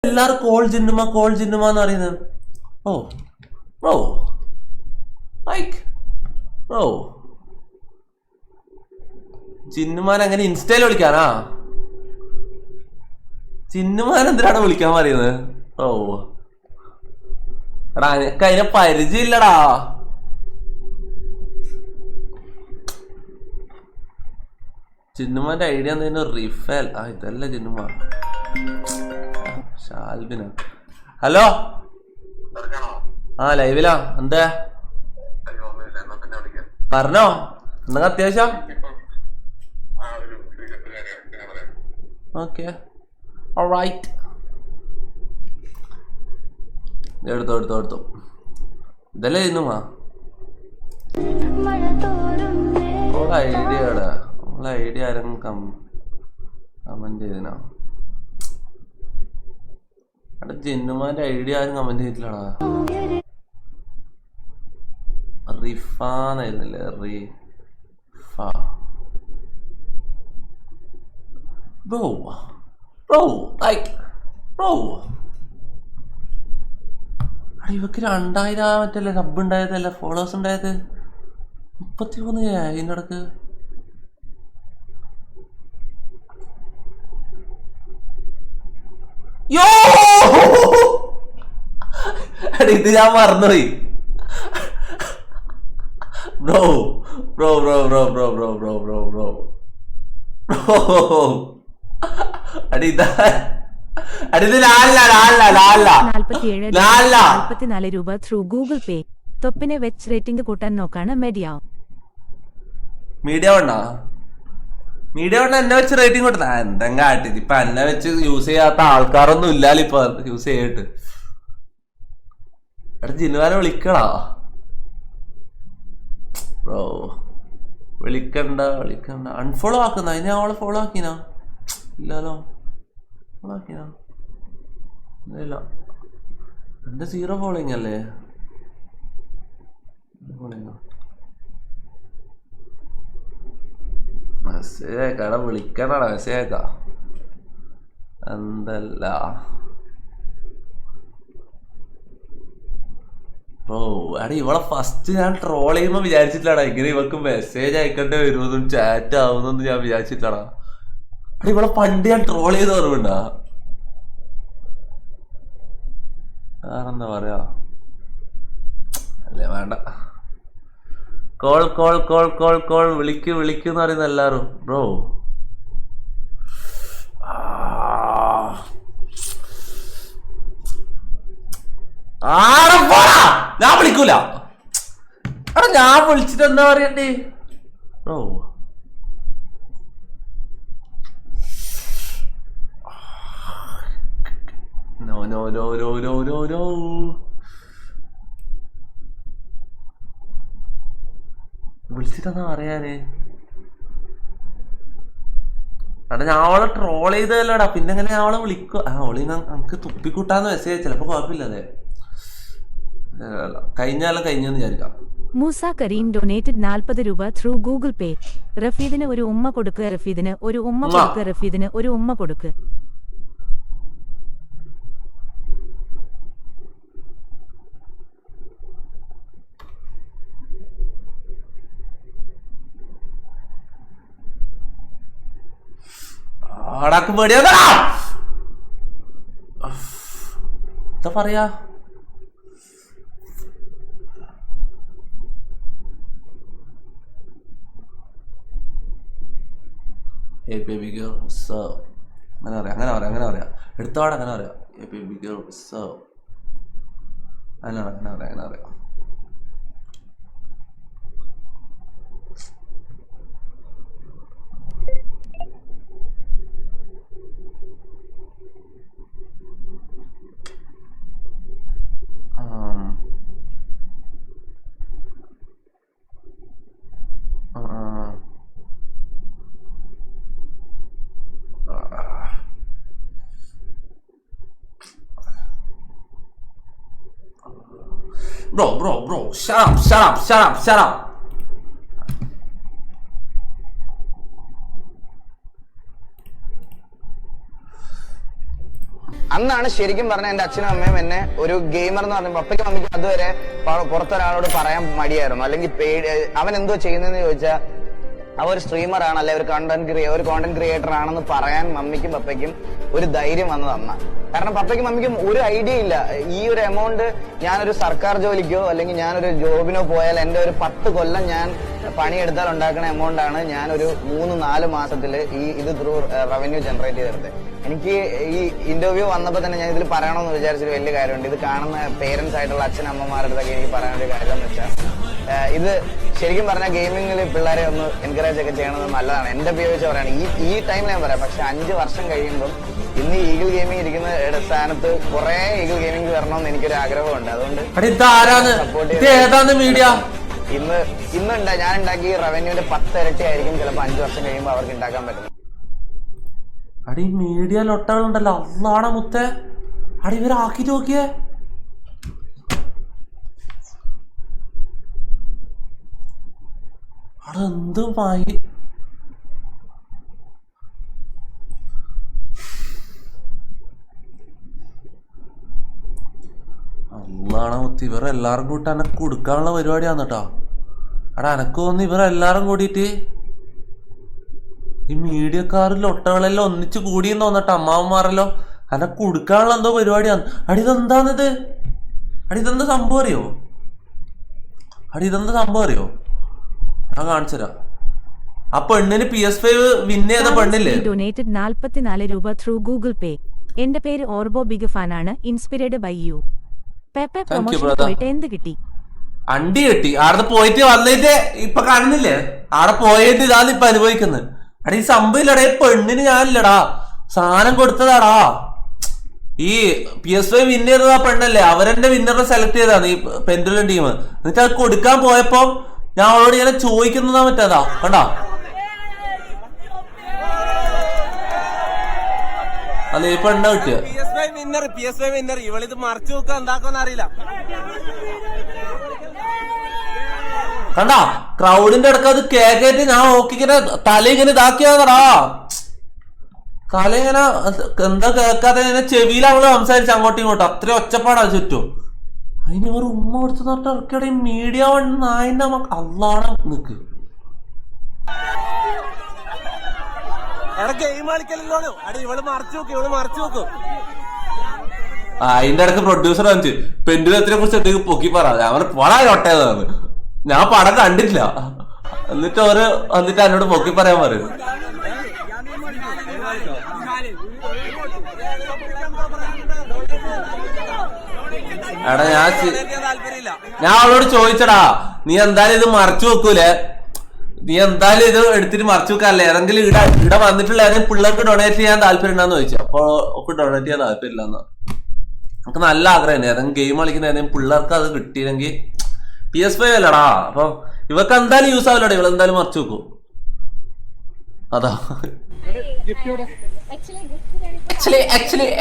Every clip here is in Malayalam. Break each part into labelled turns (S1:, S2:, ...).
S1: എല്ലാരും കോൾ ജിന്നുമ എന്ന് പറയുന്നത്. ഓ ബ്രോ ലൈക്ക് ബ്രോ ചിന്നുമാൻ അങ്ങനെ ഇൻസ്റ്റയിൽ വിളിക്കാനാ? ചിന്നുമാൻ എന്തിനാണ് വിളിക്കാൻ പറയുന്നത്? ഓ എടാ എനിക്ക് അതിനെ പരിചയമില്ലടാ. ചിന്നുമാന്റെ ഐഡിയ എന്തായിരുന്നു? റിഫേൽ. ഇതല്ല ചിന്നുമാ, ഷാൽബിന. ഹലോ, ലൈവിലാ. എന്താ പറഞ്ഞോ, എന്തൊക്കെ അത്യാവശ്യം? ഓക്കെ ഓൾറൈറ്റ്, എടുത്തോ. ഇതല്ലേ ചിന്നുമാ ഐഡിയടാ. ഐഡിയ ആരെങ്കിലും കമന്റ് ചെയ്തിനാ? അവിടെ ജിന്നുമാന്റെ ഐഡിയ ആരും കമന്റ് ചെയ്തിട്ടില്ലടാ. റിഫാന്നായിരുന്നില്ലേ? റിഫ. ബ്രോ ഇവക്ക് 2000 മറ്റല്ലേ സബ് ഉണ്ടായതല്ല, ഫോളോവേഴ്സ് ഉണ്ടായത് 33 ഇതിൻ്റെ ഇടക്ക്. യോ ഇത് ഞാൻ മറന്നുപോയി. ബ്രോ
S2: രൂപ ത്രൂ ഗൂഗിൾ പേ. തൊപ്പിനെ വെച്ച് റേറ്റിംഗ് കൂട്ടാൻ നോക്കാണ്
S1: മീഡിയ വേണ്ട എന്നെ വെച്ച് റേറ്റിംഗ് കൊടുത്ത എന്തെങ്കിലും കാട്ടിത്. ഇപ്പൊ എന്നെ വെച്ച് യൂസ് ചെയ്യാത്ത ആൾക്കാരൊന്നും ഇല്ലാലോ ഇപ്പൊ യൂസ് ചെയ്തിട്ട്. എടാ ജിനുവാനെ വിളിക്കടാ ബ്രോ. വിളിക്കണ്ട. അൺഫോളോ ആക്കുന്ന അതിനെ അവളെ ഫോളോ ആക്കിനാ? ഇല്ലല്ലോ, ഫോളോ ആക്കിനാ? ഇല്ല, എന്റെ 0 ഫോളോയിങ് അല്ലേ? മെസ്സേജ് അയക്കാടാ, വിളിക്കണടാ, മെസ്സേജ് അയക്കാം. എന്തല്ല ഇവളെ ഫസ്റ്റ് ഞാൻ ട്രോൾ ചെയ്യുമ്പോ വിചാരിച്ചിട്ടില്ലടാ ഇങ്ങനെ ഇവക്ക് മെസ്സേജ് അയക്കേണ്ടി വരുമെന്നും ചാറ്റ് ആവുന്നൊന്നും ഞാൻ വിചാരിച്ചിട്ടില്ലടാ. ഇവളെ പണ്ട് ഞാൻ ട്രോൾ ചെയ്ത് ഓർമ്മണ്ടാ? വേറെന്താ പറയാ? അല്ലേ വേണ്ട. കോൾ വിളിക്കുന്ന പറയുന്ന എല്ലാരും. ബ്രോ ഞാൻ വിളിക്കൂല. ഞാൻ വിളിച്ചിട്ട് എന്താ പറയണ്ടേ? Bro no. വിളിച്ചിട്ടെന്നാ പറയാനേ? ഞാൻ അവളെ ട്രോൾ ചെയ്തല്ലോടാ, പിന്നെ എങ്ങനെ അവളെ വിളിക്കുക? അവളി നമുക്ക് തുപ്പിക്കൂട്ടാന്ന് മെസ്സേജ്. ചിലപ്പോ കുഴപ്പമില്ലതേ, കഴിഞ്ഞെന്ന് വിചാരിക്കാം.
S2: മൂസ കരീം ഡൊനേറ്റഡ് 40 രൂപ ത്രൂ ഗൂഗിൾ പേ. റഫീദിന് ഒരു ഉമ്മ കൊടുക്ക്. റഫീദിന് ഒരു ഉമ്മ കൊടുക്ക്.
S1: എന്താ പറയാ? അങ്ങനെ പറയാ എടുത്തോടെ അങ്ങനെ പറയാം. അങ്ങനെ പറയാം. Bro, shut up.
S3: അന്നാണ് ശരിക്കും പറഞ്ഞ എന്റെ അച്ഛനും അമ്മയും എന്നെ ഒരു ഗെയിമർ എന്ന് പറഞ്ഞ പപ്പയ്ക്കും അമ്മയ്ക്കും അതുവരെ പുറത്തൊരാളോട് പറയാൻ മടിയായിരുന്നു. അല്ലെങ്കിൽ അവൻ എന്തോ ചെയ്യുന്നതെന്ന് ചോദിച്ചാൽ അവ ഒരു സ്ട്രീമർ ആണ്, അല്ലെ ഒരു കോണ്ടന്റ് ക്രിയേറ്റർ ആണെന്ന് പറയാൻ മമ്മിക്കും പപ്പയ്ക്കും ഒരു ധൈര്യം വന്നത് അന്ന. കാരണം പപ്പയ്ക്കും മമ്മിക്കും ഒരു ഐഡിയ ഇല്ല ഈ ഒരു എമൗണ്ട് ഞാനൊരു സർക്കാർ ജോലിക്കോ അല്ലെങ്കിൽ ഞാനൊരു ജോബിനോ പോയാൽ എന്റെ ഒരു 10 കൊല്ലം ഞാൻ പണിയെടുത്താൽ ഉണ്ടാക്കുന്ന എമൗണ്ട് ആണ് ഞാൻ ഒരു 3-4 മാസത്തിൽ ഇത് ത്രൂ റവന്യൂ ജനറേറ്റ് ചെയ്തെടുത്തത്. എനിക്ക് ഈ ഇന്റർവ്യൂ വന്നപ്പോൾ തന്നെ ഞാൻ ഇതിൽ പറയണമെന്ന് വിചാരിച്ചൊരു വലിയ കാര്യമുണ്ട്. ഇത് കാണുന്ന പേരൻസ് ആയിട്ടുള്ള അച്ഛനമ്മമാരുടെ അടുത്തൊക്കെ എനിക്ക് പറയാനൊരു കാര്യം എന്ന് വെച്ചാൽ ഇത് ശരിക്കും പറഞ്ഞാൽ ഗെയിമിങ്ങിൽ പിള്ളേരെ ഒന്ന് എൻകറേജ് ഒക്കെ ചെയ്യണമെന്ന് നല്ലതാണ്. എന്റെ ഉപയോഗിച്ച് പറയാണ് ഈ ടൈമിൽ ഞാൻ പറയാം. പക്ഷെ 5 വർഷം കഴിയുമ്പോൾ ഇന്ന് ഈഗിൾ ഗെയിമിംഗ് ഇരിക്കുന്ന സ്ഥാനത്ത് കുറെ ഈഗിൾ ഗെയിമിംഗ് വരണമെന്ന് എനിക്കൊരു ആഗ്രഹമുണ്ട്. അതുകൊണ്ട്
S1: മീഡിയ
S3: ഞാൻ ഉണ്ടാക്കിയ റവന്യൂവിന്റെ 10 ഇരട്ടി ആയിരിക്കും ചിലപ്പോൾ 5 വർഷം കഴിയുമ്പോൾ അവർക്ക് ഉണ്ടാക്കാൻ പറ്റുന്നത്.
S1: അടി മീഡിയ ലൊട്ടകളുണ്ടല്ലോ, അള്ളാണ മുത്തേ. അടി ഇവരാക്കി നോക്കിയേ. അതെന്ത് മായി അള്ളാണ മുത്ത്. ഇവരെല്ലാരും കൂട്ടി എനക്ക് കൊടുക്കാനുള്ള പരിപാടിയാന്ന് കേട്ടോ. അവിടെ എനക്ക് തോന്നുന്നു ഇവരെല്ലാരും കൂടിയിട്ട് ഈ മീഡിയക്കാരിൽ ഒട്ടകളെല്ലാം ഒന്നിച്ച് കൂടിയെന്ന് തോന്നട്ടെ. അമ്മാവന്മാരല്ലോ എന്നെ കൊടുക്കാനുള്ള എന്തോ പരിപാടിയാണ്. അടിതെന്താണിത്? അടിതെന്താ സംഭവം അറിയോ? അടിതെന്താ സംഭവം അറിയോ? ഞാൻ കാണിച്ചുതരാം. ആ പെണ്ണിന് PS5 വിൻ ചെയ്ത പെണ്ണില്ലേ?
S2: ഡൊനേറ്റഡ് 44 രൂപ ത്രൂ ഗൂഗിൾ പേ. എന്റെ പേര് ഓർബോ ബിഗ് ഫാൻ ആണ്. ഇൻസ്പിറേഡ് ബൈ യു. പെപ്പെ പ്രൊമോഷൻ പോയിട്ട് എന്ത് കിട്ടി?
S1: അണ്ടി കിട്ടി. അവിടെ പോയിട്ട് വന്നിട്ട് ഇപ്പൊ കാണുന്നില്ലേ? അവിടെ പോയിട്ട് ഇതാണ് ഇപ്പൊ അനുഭവിക്കുന്നത്. അടാ ഈ സംഭവം ഇല്ലടാ, പെണ്ണിന് ഞാനില്ലടാ, സാധനം കൊടുത്തതാടാ. ഈ PS5 വിൻ ചെയ്തത് ആ പെണ്ണല്ലേ, അവരെന്റെ വിന്നറിനെ സെലക്ട് ചെയ്താണ് ഈ പെൻഡുലം ടീം. എന്നിട്ട് അത് കൊടുക്കാൻ പോയപ്പോ ഞാൻ അവളോട് ഇങ്ങനെ ചോദിക്കുന്നതാ മറ്റേതാ കണ്ടാ. അല്ല ഈ പെണ്ണ കിട്ടിയ
S4: PS5 വിന്നർ ഇവളിത് മറച്ചു നോക്കാൻ എന്താക്കാന്ന് അറിയില്ല.
S1: കണ്ടാ ക്രൗഡിന്റെ അടുക്ക് അത് കേക്കേറ്റ് ഞാൻ നോക്കിങ്ങനെ തല ഇങ്ങനെ ഇതാക്കിയാന്നടാ. തല ഇങ്ങനെ എന്താ കേൾക്കാതെ ഇങ്ങനെ ചെവിയിൽ അവള് സംസാരിച്ച് അങ്ങോട്ടും ഇങ്ങോട്ടും. അത്രയും ഒച്ചപ്പാടാ ചുറ്റും. അതിന് ഒരു ഉമ്മ കൊടുത്ത് തൊട്ട് ഇറക്കിയുടെ മീഡിയ വണ്ണ് നായിന്റെ അള്ളാണ് നിക്ക്.
S4: ഗെയിം കളിക്കല്ലോ. അടി ഇവള് മറച്ചു നോക്കും, ഇവള് മറച്ചു നോക്കും.
S1: അതിന്റെ ഇടക്ക് പ്രൊഡ്യൂസർ കാണിച്ച് പെൻഡുലത്തിനെ കുറിച്ച് എന്തെങ്കിലും പൊക്കി പറ. അവൻ വളരെ ഒട്ടേതാണ്. ഞാൻ പടം കണ്ടിട്ടില്ല. എന്നിട്ട് എന്നോട് പൊക്കി പറയാൻ പറയും. എടാ ഞാൻ അവളോട് ചോദിച്ചടാ, നീ എന്തായാലും ഇത് മറച്ചു വെക്കൂലേ, നീ എന്തായാലും ഇത് എടുത്തിട്ട് മറച്ചു വെക്കാല്ലേ, ഏതെങ്കിലും ഇവിടെ വന്നിട്ടുള്ള ഏതെങ്കിലും പിള്ളേർക്ക് ഡൊണേറ്റ് ചെയ്യാൻ താല്പര്യം ഉണ്ടെന്ന് ചോദിച്ചു. അപ്പൊ ഒക്കെ ഡൊണേറ്റ് ചെയ്യാൻ താല്പര്യമില്ലെന്ന്. നമുക്ക് നല്ല ആഗ്രഹം ഏതെങ്കിലും ഗെയിം കളിക്കുന്ന ഏതെങ്കിലും പിള്ളേർക്ക് അത് കിട്ടിയില്ലെങ്കിൽ PS5 അല്ലടാ. അപ്പൊ ഇവർക്ക് എന്തായാലും യൂസ് ആവില്ലടാ, ഇവള് എന്തായാലും മറച്ചു വെക്കും. അതാ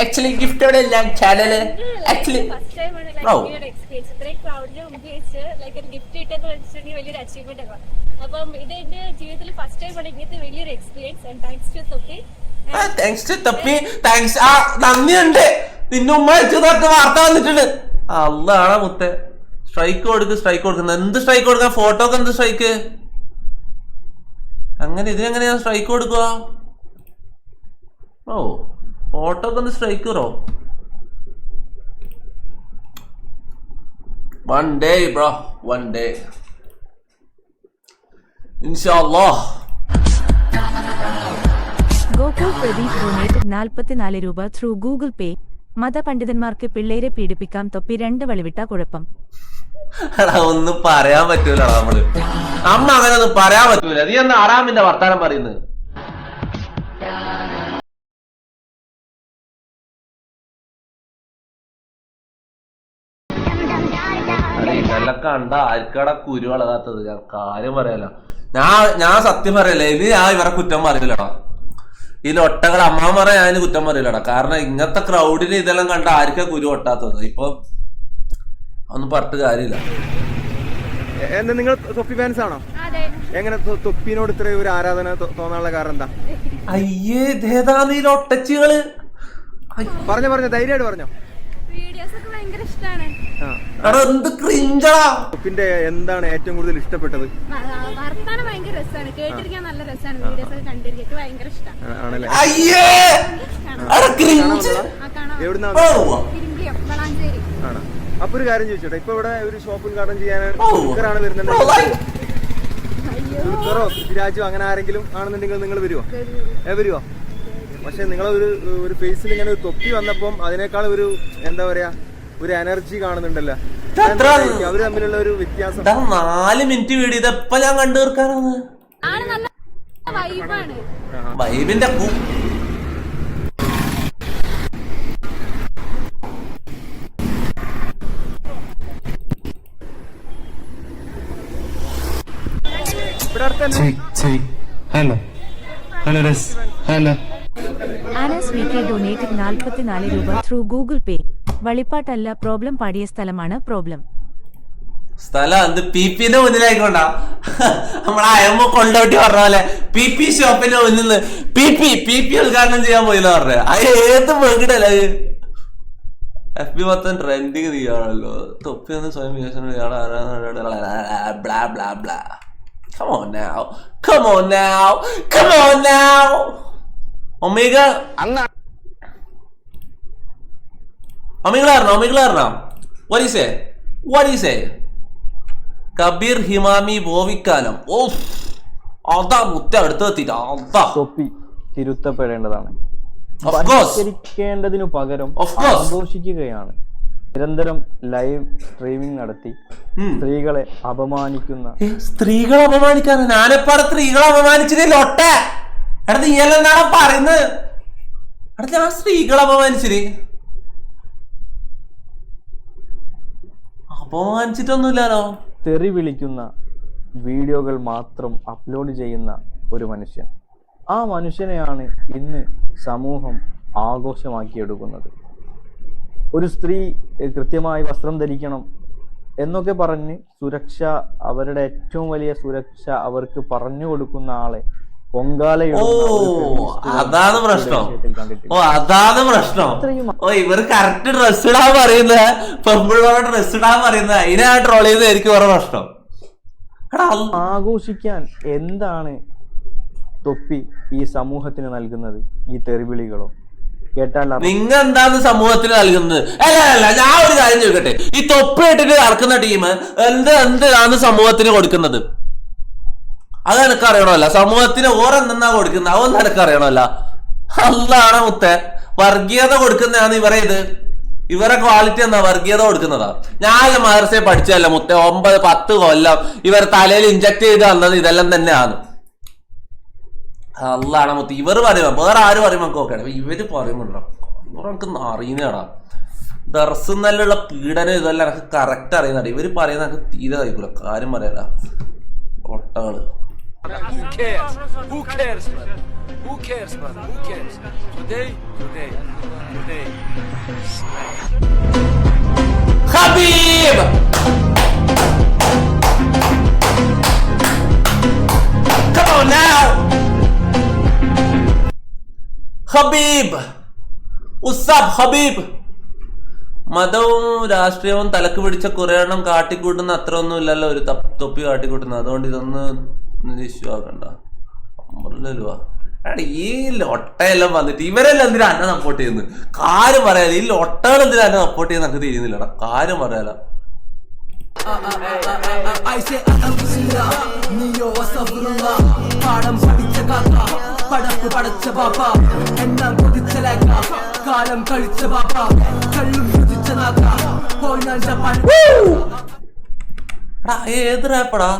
S1: ആക്ച്വലി ഗിഫ്റ്റോടെ ഞാൻ ചാനല് ആക്ച്വലി നന്ദിയുണ്ട്. നിന്നെ ഉമ്മ വെച്ചതൊക്കെ വാർത്ത വന്നിട്ടുണ്ട്. അള്ളാണ് മുത്തേ. സ്ട്രൈക്ക് കൊടുക്കുന്നത്. എന്ത് സ്ട്രൈക്ക് കൊടുക്കാൻ? ഫോട്ടോക്ക് എന്ത് സ്ട്രൈക്ക്? അങ്ങനെ ഇതിനെങ്ങനെയാ സ്ട്രൈക്ക് കൊടുക്കുക? ഓ ഫോട്ടോക്ക് എന്ത് strike bro? One day bro, one day inshallah.
S2: Gokul Pradeep donated 44 രൂപ ത്രൂ ഗൂഗിൾ പേ. മതപണ്ഡിതന്മാർക്ക് പിള്ളേരെ പീഡിപ്പിക്കാം, തൊപ്പി 2 വളിവിട്ട കുഴപ്പം.
S1: ഒന്നും പറയാൻ പറ്റൂലടാ നമ്മള്. അമ്മ അങ്ങനെ ഒന്നും പറയാൻ പറ്റൂല. നീ എന്താ ആറാമിന്റെ വർത്താനം പറയുന്നത്? ഇതെല്ലാം കണ്ട ആർക്കടാ കുരു വളകാത്തത്? ഞാൻ കാര്യം പറയല. ഞാൻ സത്യം പറയല്ലേ, ഇനി ഞാൻ ഇവരെ കുറ്റം പറയില്ലടാ. ഈ ലൊട്ടകൾ അമ്മാമറ ഞാൻ കുറ്റം പറയില്ലടാ. കാരണം ഇങ്ങനത്തെ ക്രൗഡിന് ഇതെല്ലാം കണ്ട ആർക്കാ കുരു ഒട്ടാത്തത്? ഇപ്പൊ ഒന്നും പറഞ്ഞിട്ട് കാര്യമില്ല.
S5: നിങ്ങൾ തൊപ്പി ഫാൻസ് ആണോ? എങ്ങനെ തൊപ്പിനോട് ഇത്രയും ഒരു ആരാധന തോന്നാനുള്ള കാരണം എന്താ?
S1: അയ്യേ ഇതേതാ ഈ ലൊട്ടച്ചികള്?
S5: പറഞ്ഞോ ധൈര്യമായിട്ട് പറഞ്ഞോ.
S6: വീഡിയോസ് ഒക്കെ ഭയങ്കര ഇഷ്ടമാണ്.
S1: എന്ത് ക്രിഞ്ചാ.
S5: തൊപ്പിന്റെ എന്താണ് ഏറ്റവും കൂടുതൽ ഇഷ്ടപ്പെട്ടത്?
S6: വർത്താനം ഭയങ്കര രസമാണ്, കേട്ടിരിക്കാൻ നല്ല രസമാണ്. വീഡിയോസ് ഒക്കെ കണ്ടിരിക്കാൻ ഭയങ്കര ഇഷ്ടമാണ്.
S5: ആണല്ലേ? എവിടുന്നാ?
S6: വളാഞ്ചേരി.
S5: ആണോ? അപ്പൊ ഒരു കാര്യം ചോദിച്ചോട്ടെ, ഇപ്പൊ ഇവിടെ ഒരു ഷോപ്പ് ഉദ്ഘാടനം ചെയ്യാൻ വരുന്നുണ്ട്. പൃഥ്വിരാജോ അങ്ങനെ ആരെങ്കിലും ആണെന്നുണ്ടെങ്കിൽ നിങ്ങൾ വരുവോ? വരുവോ? പക്ഷെ ഒരു ഫേസിൽ ഇങ്ങനെ ഒരു തൊപ്പി വന്നപ്പം അതിനേക്കാൾ ഒരു എന്താ പറയാ ഒരു എനർജി കാണുന്നുണ്ടല്ലോ. അവര് തമ്മിലുള്ള ഒരു വ്യത്യാസം.
S1: 4 മിനിറ്റ് വീഡിയോ ഇതെപ്പ ഞാൻ കണ്ടു തീർക്കാനാണ്. വൈബിന്റെ
S2: ഹലോ ആനസ് VK ഡൊനേറ്റഡ് 44 രൂപ ത്രൂ ഗൂഗിൾ പേ. വളിപ്പാട്ടല്ല പ്രോബ്ലം, പാടിയ സ്ഥലമാണ് പ്രോബ്ലം.
S1: സ്ഥലം എന്ത് PP-ന്റെ മുന്നിലായിക്കൊണ്ടാ നമ്മളെ അയമ്മ കൊണ്ടോട്ടി പറഞ്ഞ പോലെ PP ഷോപ്പിന്റെ മുന്നിൽ നിന്ന് PP ഉദ്ഘാടനം ചെയ്യാൻ പോയിന്ന് പറഞ്ഞ ഏത് മെങ്കിടല്ല. FB മൊത്തം ട്രെൻഡിങ് നീയാണല്ലോ. തൊപ്പി ഒന്ന് സ്വയം വികസനം. Come on now. Omega omega What is it? Kabir Himami Bovikkanam. അതാ മുത്ത അടുത്തെത്തിട്ട് അതാ
S7: തൊപ്പി തിരുത്തപ്പെടേണ്ടതാണ്.
S1: Of course.
S7: പരിഷ്കരിക്കേണ്ടതിനു പകരം
S1: Of course.
S7: ആഘോഷിക്കുകയാണ്. നിരന്തരം ലൈവ് സ്ട്രീമിംഗ് നടത്തി സ്ത്രീകളെ അപമാനിക്കുന്ന.
S1: സ്ത്രീകളെ അപമാനിക്കാണ്? ഞാനെപ്പാടെ സ്ത്രീകളെ അപമാനിച്ചില്ലേ ഒട്ട? എടാ നീയല്ലെന്നാണ് പറയുന്നത്. എടാ ഞാൻ സ്ത്രീകളെ അപമാനിച്ചിട്ടൊന്നുമില്ലല്ലോ.
S7: തെറി വിളിക്കുന്ന വീഡിയോകൾ മാത്രം അപ്ലോഡ് ചെയ്യുന്ന ഒരു മനുഷ്യൻ. ആ മനുഷ്യനെയാണ് ഇന്ന് സമൂഹം ആഘോഷമാക്കിയെടുക്കുന്നത്. ഒരു സ്ത്രീ കൃത്യമായി വസ്ത്രം ധരിക്കണം എന്നൊക്കെ പറഞ്ഞ് സുരക്ഷ, അവരുടെ ഏറ്റവും വലിയ സുരക്ഷ അവർക്ക് പറഞ്ഞു കൊടുക്കുന്ന ആളെ
S1: അതാണ് പ്രശ്നം. ഇവർ കറക്റ്റ് ഡ്രസ് ഇടാൻ പറയുന്നത്, പെൺപിള്ളേരുടെ ഡ്രസ് ഇടാൻ പറയുന്നത്, അതിനെ ട്രോൾ ചെയ്തായിരിക്കും വേറെ പ്രശ്നം.
S7: ആഘോഷിക്കാൻ എന്താണ് തൊപ്പി ഈ സമൂഹത്തിന് നൽകുന്നത്? ഈ തെറിവിളികളോ കേട്ടാൽ
S1: നിങ്ങൾ എന്താണ് സമൂഹത്തിന് നൽകുന്നത്? അല്ല ഞാൻ ഒരു കാര്യം ചോദിക്കട്ടെ, ഈ തൊപ്പി ഇട്ടിട്ട് നടക്കുന്ന ടീം എന്താണ് സമൂഹത്തിന് കൊടുക്കുന്നത്? അത് എനിക്ക് അറിയണമല്ല. സമൂഹത്തിന് ഓരെന്നാ കൊടുക്കുന്നത് അതൊന്നും എനിക്ക് അറിയണമല്ല. അതാണ് മുത്തേ വർഗീയത കൊടുക്കുന്നതാണ് ഇവരെ ക്വാളിറ്റി എന്നാ വർഗീയത കൊടുക്കുന്നതാ. ഞാൻ മദ്രസയെ പഠിച്ചതല്ല മുത്തേ, 9-10 കൊല്ലം ഇവർ തലയിൽ ഇഞ്ചക്ട് ചെയ്ത് തന്നത് ഇതെല്ലാം തന്നെയാണ്. അല്ലാണ് മുത്ത് ഇവർ പറയുമ്പോ വേറെ ആര് പറയുമ്പോ നോക്കണേ, ഇവര് പറയുമ്പോ എനിക്ക് അറിയുന്നതാടാ. ദർശനല്ലുള്ള പീഡനം ഇതെല്ലാം എനിക്ക് കറക്റ്റ് അറിയുന്നതാണ്. ഇവര് പറയുന്ന എനിക്ക് തീരെ കഴിക്കൂല. കാര്യം പറയാ ഒട്ടകള്. Habib come on now. Habib മതവും രാഷ്ട്രീയവും തലക്ക് പിടിച്ച കുറെ എണ്ണം കാട്ടിക്കൂട്ടുന്ന അത്ര ഒന്നും ഇല്ലല്ലോ ഒരു തൊപ്പി കാട്ടിക്കൂട്ടുന്നത്. അതുകൊണ്ട് ഇതൊന്നും ഇഷ്യൂ ആക്കണ്ട. ഈ ലൊട്ടയെല്ലാം വന്നിട്ട് ഇവരെല്ലാം എന്തിനാ എന്നെ സപ്പോർട്ട് ചെയ്യുന്നത്? കാര്യം പറയാല. ഈ ലൊട്ടകൾ എന്തിനാ എന്നെ സപ്പോർട്ട് ചെയ്യുന്ന എനിക്ക് തിരിയുന്നില്ലടാ. കാര്യം പറയാല.
S8: പാഠം പഠിച്ച കാക്ക പടപ്പ് പടച്ച പാപ്പ എല്ലാം കൊതിച്ചലാക്ക കാലം കഴിച്ച പാപ്പ കള്ളും രുചിച്ച നാക്ക പോയി ഞാൻ ജപ്പാൻ.
S1: ഏത് റാപ്പടാ?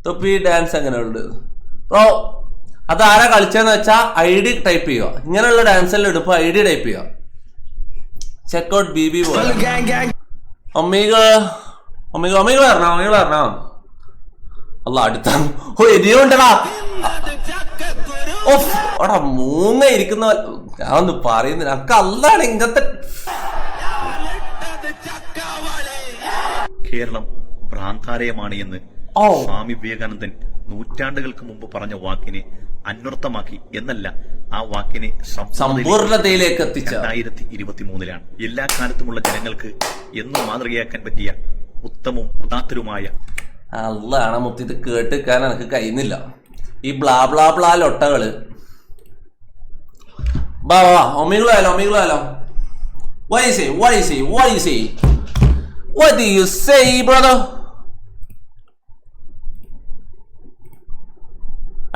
S1: തൊപ്പി ഡാൻസ് എങ്ങനെയുണ്ട് ബ്രോ? അത് ആരാ കളിച്ചെന്ന് വെച്ചാ ID ടൈപ്പ് ചെയ്യുക. ഇങ്ങനെയുള്ള ഡാൻസ് എല്ലാം ഇടുമ്പോ ID ടൈപ്പ് ചെയ്യുക. ചെക്കൗട്ട് BB പോലെ ഒമേഗ വരണം. അല്ല അടുത്ത എരിയുണ്ടടാ. ഓടാ മൂങ്ങ ഇരിക്കുന്ന ഞാൻ ഒന്ന് പറയുന്നില്ല. അക്ക അല്ലാണ് ഇങ്ങനത്തെ.
S9: കേരളം ഭ്രാന്താലയമാണ് എന്ന് സ്വാമി വിവേകാനന്ദൻ നൂറ്റാണ്ടുകൾക്ക് മുമ്പ് പറഞ്ഞ വാക്കിനെ അന്വർത്ഥമാക്കി എന്നല്ല, ആ വാക്കിനെ
S1: സമ്പൂർണതയിലേക്ക് എത്തിച്ച
S9: 2023 എല്ലാ കാലത്തുമുള്ള ജനങ്ങൾക്ക് എന്നും മാതൃകയാക്കാൻ പറ്റിയ ഉത്തമവും ഉദാത്തരുമായ
S1: അല്ലാണ് മുത്തി. ഇത് കേട്ടിക്കാൻ എനിക്ക് കഴിയുന്നില്ല. ഈ ബ്ലാ ബ്ലാ ബ്ലാ ലൊട്ടകള്. വാ ഒമികളായാലോ. What do you say, brother?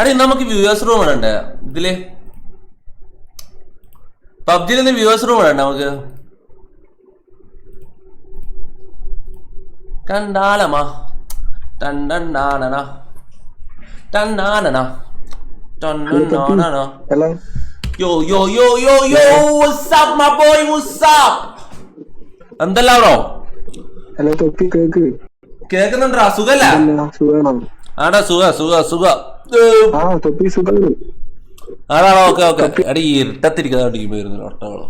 S1: അടി നമുക്ക് വ്യൂവേഴ്സ് റൂം ഇടണ്ടേ ഇതില്? പബ്ജിയിൽ നിന്ന് വ്യൂവേഴ്സ് റൂം ഇടണ്ടേ നമുക്ക്? കണ്ടാലമാ എന്തല്ലോ കേക്കുന്നുണ്ടാ? സുഖല്ല? ആടാ സുഖ. ആടാ ഓക്കെ. അടി ഇരുട്ടത്തിരിക്കുന്ന ടീം വരുന്നു ഒട്ടകളോ.